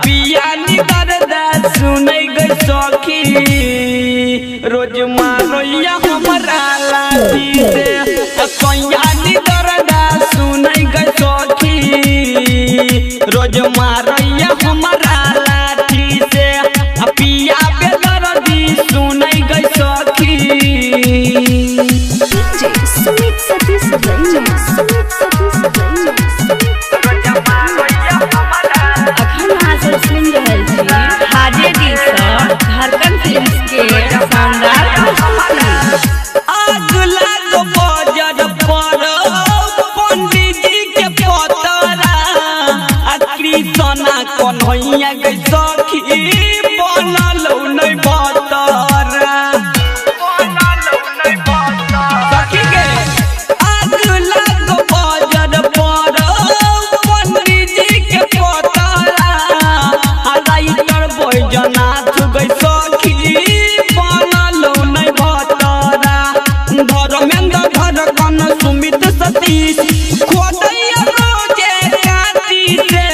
पिया नी दर्द सुनै गई सखी रोज मारोया हमरा लाठी से पिया नी दर्द सुनै गई सखी रोज मारोया हमरा लाठी से पिया बेदर्दी सुनै गई सखी आग लागो बजर पर पंडित जी के पतरा कृष्णा कन्हैया गई सखी बनल नै बतरा सखी के आग लागो बजर पर पंडित जी के पतरा राइटर बैजनाथ गई सखी बनल नै बतरा धर्मेंद्र धड़कन सुमित सतीश खोदैया रोजे काटी से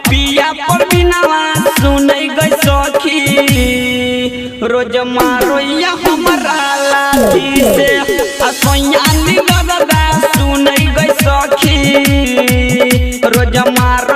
पिया पर बिना सुनै गई सखी रोज मारोया हमरा लाठी से सोया नी दर्द सुनै गई सखी रोज मारो